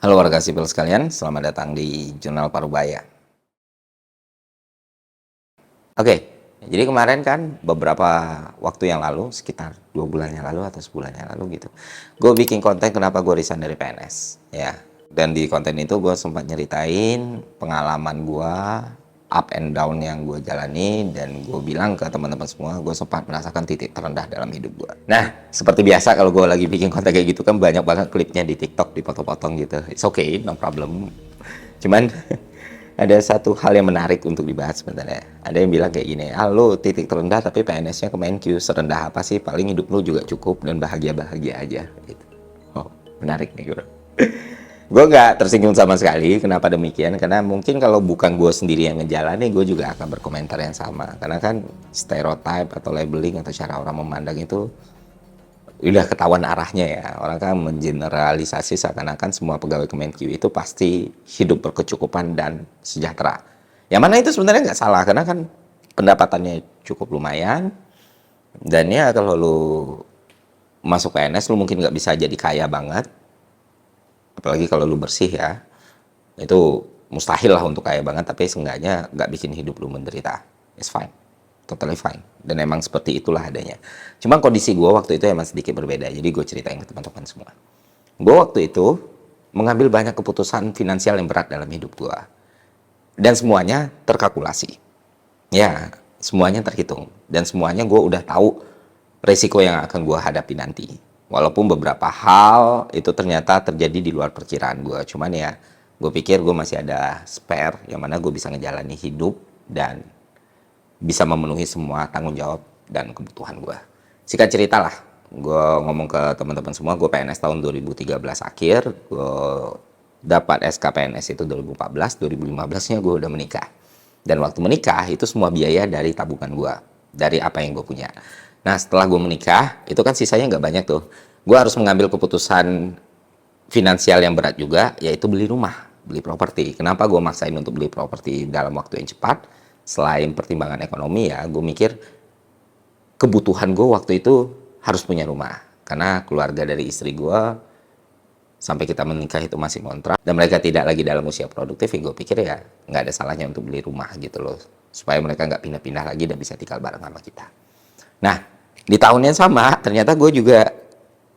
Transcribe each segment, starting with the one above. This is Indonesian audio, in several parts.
Halo warga sipil sekalian, selamat datang di Jurnal Parubaya. Oke, jadi kemarin kan beberapa waktu yang lalu, sekitar 2 bulan yang lalu atau sebulan yang lalu gitu, gue bikin konten kenapa gue resign dari PNS, ya. Dan di konten itu gue sempat nyeritain pengalaman gue, up and down yang gue jalani, dan gue bilang ke teman-teman semua, gue sempat merasakan titik terendah dalam hidup gue. Nah, seperti biasa kalau gue lagi bikin konten kayak gitu kan banyak banget klipnya di TikTok, dipotong-potong gitu. It's okay, no problem. Cuman ada satu hal yang menarik untuk dibahas sebenarnya. Ada yang bilang kayak gini, lu titik terendah tapi PNS-nya ke Kemenkyu, serendah apa sih? Paling hidup lu juga cukup dan bahagia-bahagia aja. Gitu. Oh, menarik nih bro. Gue nggak tersinggung sama sekali. Kenapa demikian? Karena mungkin kalau bukan gue sendiri yang ngejalanin, gue juga akan berkomentar yang sama. Karena kan stereotype atau labeling atau cara orang memandang itu udah ketahuan arahnya ya. Orang kan mengeneralisasi seakan-akan semua pegawai Kemenkyu itu pasti hidup berkecukupan dan sejahtera. Yang mana itu sebenarnya nggak salah, karena kan pendapatannya cukup lumayan. Dan ya kalau lu masuk PNS, lu mungkin nggak bisa jadi kaya banget. Apalagi kalau lu bersih ya. Itu mustahil lah untuk kaya banget, tapi seenggaknya nggak bikin hidup lu menderita. It's fine. Totally fine. Dan emang seperti itulah adanya. Cuma kondisi gue waktu itu emang sedikit berbeda. Jadi gue ceritain ke teman-teman semua. Gue waktu itu mengambil banyak keputusan finansial yang berat dalam hidup gue. Dan semuanya terkalkulasi. Ya, semuanya terhitung. Dan semuanya gue udah tahu resiko yang akan gue hadapi nanti. Walaupun beberapa hal itu ternyata terjadi di luar perkiraan gue. Cuman ya, gue pikir gue masih ada spare yang mana gue bisa ngejalani hidup dan bisa memenuhi semua tanggung jawab dan kebutuhan gue. Singkat cerita lah, gue ngomong ke teman-teman semua, gue PNS tahun 2013 akhir, gue dapat SK PNS itu 2014, 2015-nya gue udah menikah. Dan waktu menikah, itu semua biaya dari tabungan gue, dari apa yang gue punya. Nah, setelah gue menikah, itu kan sisanya nggak banyak tuh. Gue harus mengambil keputusan finansial yang berat juga, yaitu beli rumah, beli properti. Kenapa gue maksain untuk beli properti dalam waktu yang cepat? Selain pertimbangan ekonomi ya, gue mikir kebutuhan gue waktu itu harus punya rumah. Karena keluarga dari istri gue sampai kita menikah itu masih kontrak dan mereka tidak lagi dalam usia produktif, ya gue pikir ya nggak ada salahnya untuk beli rumah gitu loh, supaya mereka nggak pindah-pindah lagi dan bisa tinggal bareng sama kita. Nah, di tahun yang sama ternyata gue juga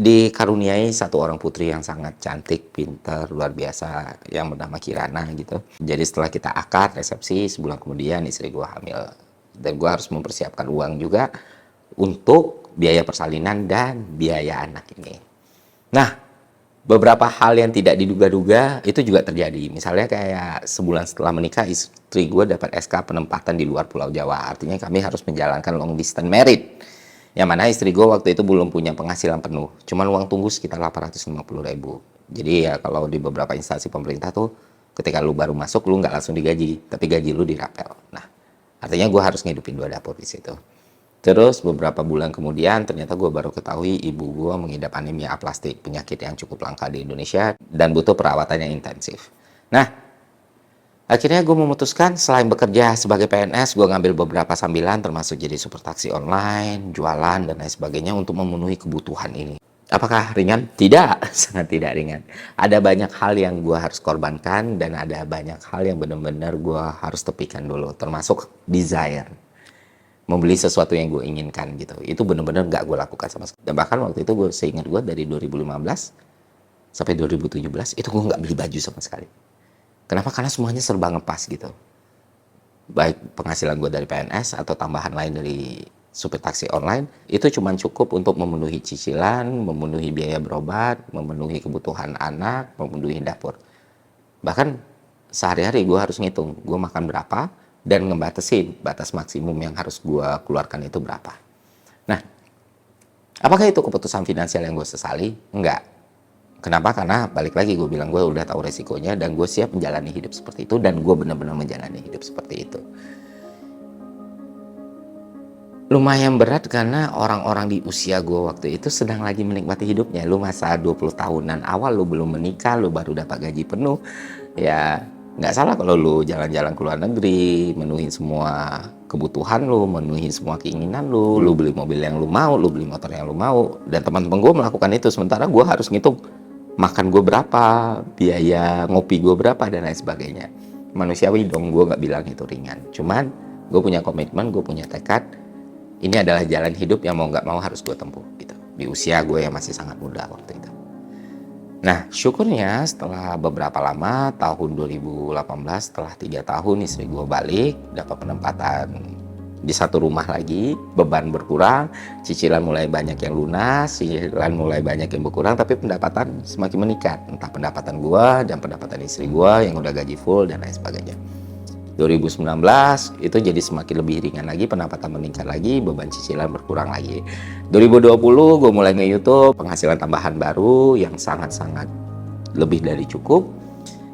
dikaruniai satu orang putri yang sangat cantik, pintar, luar biasa, yang bernama Kirana gitu. Jadi setelah kita akad, resepsi, sebulan kemudian istri gue hamil. Dan gue harus mempersiapkan uang juga untuk biaya persalinan dan biaya anak ini. Nah, beberapa hal yang tidak diduga-duga itu juga terjadi. Misalnya kayak sebulan setelah menikah, istri gue dapat SK penempatan di luar Pulau Jawa. Artinya kami harus menjalankan long distance marriage. Yang mana istri gue waktu itu belum punya penghasilan penuh. Cuman uang tunggu sekitar 850.000. Jadi ya kalau di beberapa instansi pemerintah tuh, ketika lu baru masuk, lu nggak langsung digaji. Tapi gaji lu dirapel. Nah, artinya gue harus ngidupin 2 dapur di situ. Terus beberapa bulan kemudian ternyata gue baru ketahui ibu gue mengidap anemia aplastik, penyakit yang cukup langka di Indonesia dan butuh perawatan yang intensif. Nah, akhirnya gue memutuskan selain bekerja sebagai PNS, gue ngambil beberapa sambilan termasuk jadi super taksi online, jualan, dan lain sebagainya untuk memenuhi kebutuhan ini. Apakah ringan? Tidak, sangat tidak ringan. Ada banyak hal yang gue harus korbankan dan ada banyak hal yang benar-benar gue harus tepikan dulu, termasuk desire. Membeli sesuatu yang gue inginkan gitu. Itu bener-bener gak gue lakukan sama sekali. Dan bahkan waktu itu gue seingat gue dari 2015 sampai 2017 itu gue gak beli baju sama sekali. Kenapa? Karena semuanya serba ngepas gitu. Baik penghasilan gue dari PNS atau tambahan lain dari supir taksi online, itu cuma cukup untuk memenuhi cicilan, memenuhi biaya berobat, memenuhi kebutuhan anak, memenuhi dapur. Bahkan sehari-hari gue harus ngitung gue makan berapa dan ngebatasin batas maksimum yang harus gue keluarkan itu berapa. Nah, apakah itu keputusan finansial yang gue sesali? Enggak. Kenapa? Karena balik lagi gue bilang gue udah tahu resikonya dan gue siap menjalani hidup seperti itu dan gue benar-benar menjalani hidup seperti itu. Lumayan berat karena orang-orang di usia gue waktu itu sedang lagi menikmati hidupnya. Lu masa 20 tahunan awal, lu belum menikah, lu baru dapat gaji penuh. Ya nggak salah kalau lu jalan-jalan ke luar negeri, menuhin semua kebutuhan lu, menuhin semua keinginan lu beli mobil yang lu mau, lu beli motor yang lu mau. Dan teman-teman gue melakukan itu, sementara gue harus ngitung makan gue berapa, biaya ngopi gue berapa, dan lain sebagainya. Manusiawi dong gue nggak bilang itu ringan. Cuman gue punya komitmen, gue punya tekad, ini adalah jalan hidup yang mau nggak mau harus gue tempuh gitu. Di usia gue yang masih sangat muda waktu itu. Nah, syukurnya setelah beberapa lama, tahun 2018, setelah 3 tahun istri gue balik, dapat penempatan di satu rumah lagi, beban berkurang, cicilan mulai banyak yang lunas, cicilan mulai banyak yang berkurang, tapi pendapatan semakin meningkat. Entah pendapatan gua dan pendapatan istri gua yang udah gaji full dan lain sebagainya. 2019 itu jadi semakin lebih ringan lagi, pendapatan meningkat lagi, beban cicilan berkurang lagi. 2020 gue mulai nge-YouTube, penghasilan tambahan baru yang sangat-sangat lebih dari cukup.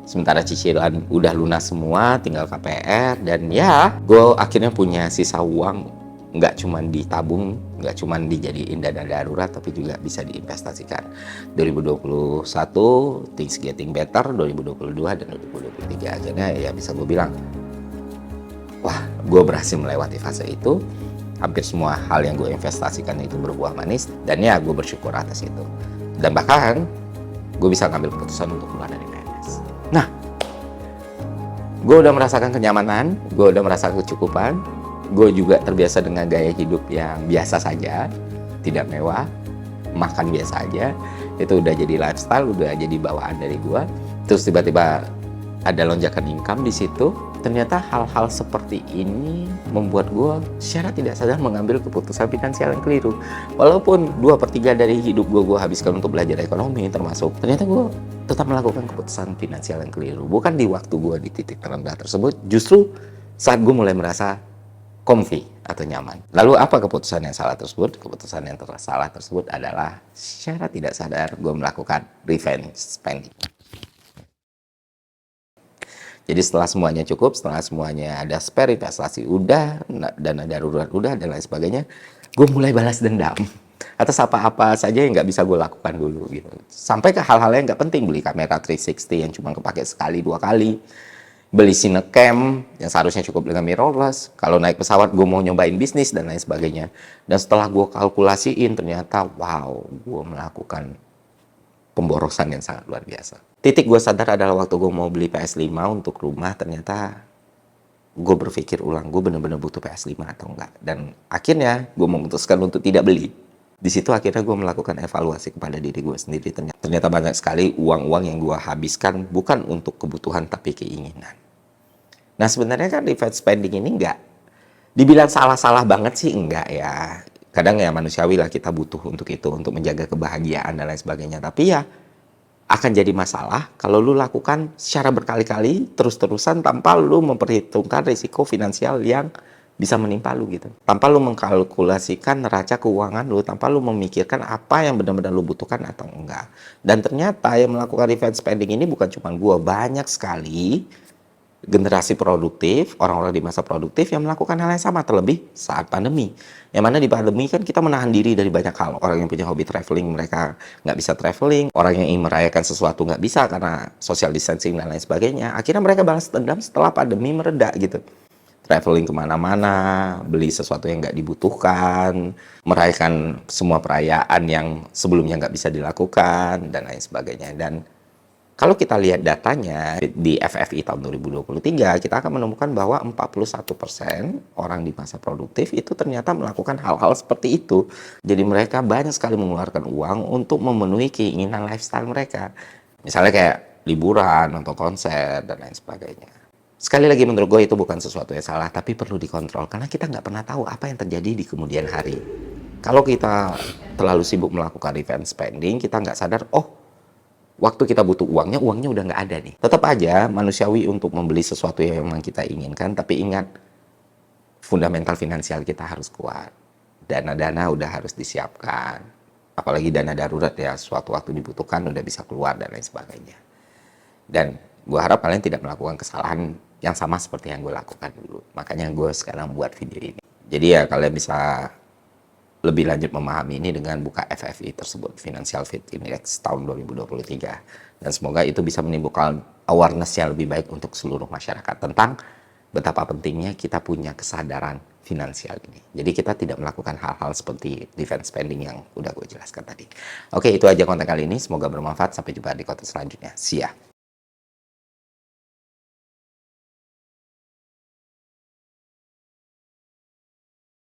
Sementara cicilan udah lunas semua, tinggal KPR, dan ya gue akhirnya punya sisa uang, nggak cuma ditabung, nggak cuma dijadiin dana darurat, tapi juga bisa diinvestasikan. 2021 things getting better, 2022 dan 2023 akhirnya ya bisa gue bilang, wah gue berhasil melewati fase itu. Hampir semua hal yang gue investasikan itu berbuah manis, dan ya gue bersyukur atas itu. Dan bahkan gue bisa ngambil keputusan untuk keluar dari PNS. Nah, gue udah merasakan kenyamanan, gue udah merasakan kecukupan, gue juga terbiasa dengan gaya hidup yang biasa saja, tidak mewah, makan biasa aja, itu udah jadi lifestyle, udah jadi bawaan dari gue. Terus tiba-tiba ada lonjakan income di situ. Ternyata hal-hal seperti ini membuat gue secara tidak sadar mengambil keputusan finansial yang keliru. Walaupun 2/3 dari hidup gue habiskan untuk belajar ekonomi termasuk, ternyata gue tetap melakukan keputusan finansial yang keliru. Bukan di waktu gue di titik terendah tersebut, justru saat gue mulai merasa comfy atau nyaman. Lalu apa keputusan yang salah tersebut? Keputusan yang salah tersebut adalah secara tidak sadar gue melakukan revenge spending. Jadi setelah semuanya cukup, setelah semuanya ada spare, investasi udah, dana darurat udah, dan lain sebagainya, gue mulai balas dendam atas apa-apa saja yang nggak bisa gue lakukan dulu gitu. Sampai ke hal-hal yang nggak penting, beli kamera 360 yang cuma kepake sekali 2 kali, beli Cinecam yang seharusnya cukup dengan mirrorless, kalau naik pesawat gue mau nyobain bisnis dan lain sebagainya. Dan setelah gue kalkulasiin, ternyata wow, gue melakukan pemborosan yang sangat luar biasa. Titik gue sadar adalah waktu gue mau beli PS5 untuk rumah, ternyata gue berpikir ulang, gue bener-bener butuh PS5 atau enggak. Dan akhirnya gue memutuskan untuk tidak beli. Di situ akhirnya gue melakukan evaluasi kepada diri gue sendiri. Ternyata banyak sekali uang-uang yang gue habiskan bukan untuk kebutuhan tapi keinginan. Nah sebenarnya kan revenge spending ini enggak dibilang salah-salah banget sih, enggak ya. Kadang ya manusiawi lah kita butuh untuk itu, untuk menjaga kebahagiaan dan lain sebagainya. Tapi ya akan jadi masalah kalau lu lakukan secara berkali-kali, terus-terusan tanpa lu memperhitungkan risiko finansial yang bisa menimpa lu gitu. Tanpa lu mengkalkulasikan neraca keuangan lu, tanpa lu memikirkan apa yang benar-benar lu butuhkan atau enggak. Dan ternyata yang melakukan revenge spending ini bukan cuma gua, banyak sekali generasi produktif, orang-orang di masa produktif yang melakukan hal yang sama, terlebih saat pandemi. Yang mana di pandemi kan kita menahan diri dari banyak hal. Orang yang punya hobi traveling, mereka nggak bisa traveling. Orang yang ingin merayakan sesuatu nggak bisa karena social distancing dan lain sebagainya. Akhirnya mereka balas dendam setelah pandemi mereda gitu. Traveling kemana-mana, beli sesuatu yang nggak dibutuhkan, merayakan semua perayaan yang sebelumnya nggak bisa dilakukan, dan lain sebagainya. Dan kalau kita lihat datanya di FFI tahun 2023, kita akan menemukan bahwa 41% orang di masa produktif itu ternyata melakukan hal-hal seperti itu. Jadi mereka banyak sekali mengeluarkan uang untuk memenuhi keinginan lifestyle mereka. Misalnya kayak liburan, nonton konser, dan lain sebagainya. Sekali lagi menurut gue itu bukan sesuatu yang salah, tapi perlu dikontrol. Karena kita nggak pernah tahu apa yang terjadi di kemudian hari. Kalau kita terlalu sibuk melakukan revenge spending, kita nggak sadar, waktu kita butuh uangnya udah nggak ada nih. Tetap aja manusiawi untuk membeli sesuatu yang memang kita inginkan, tapi ingat, fundamental finansial kita harus kuat. Dana-dana udah harus disiapkan. Apalagi dana darurat ya, suatu waktu dibutuhkan udah bisa keluar dan lain sebagainya. Dan gue harap kalian tidak melakukan kesalahan yang sama seperti yang gue lakukan dulu. Makanya gue sekarang buat video ini. Jadi ya kalian bisa lebih lanjut memahami ini dengan buka FFI tersebut, Financial Fit Index tahun 2023. Dan semoga itu bisa menimbulkan awareness yang lebih baik untuk seluruh masyarakat tentang betapa pentingnya kita punya kesadaran finansial ini. Jadi kita tidak melakukan hal-hal seperti defense spending yang udah gue jelaskan tadi. Oke, itu aja konten kali ini. Semoga bermanfaat. Sampai jumpa di konten selanjutnya. See ya.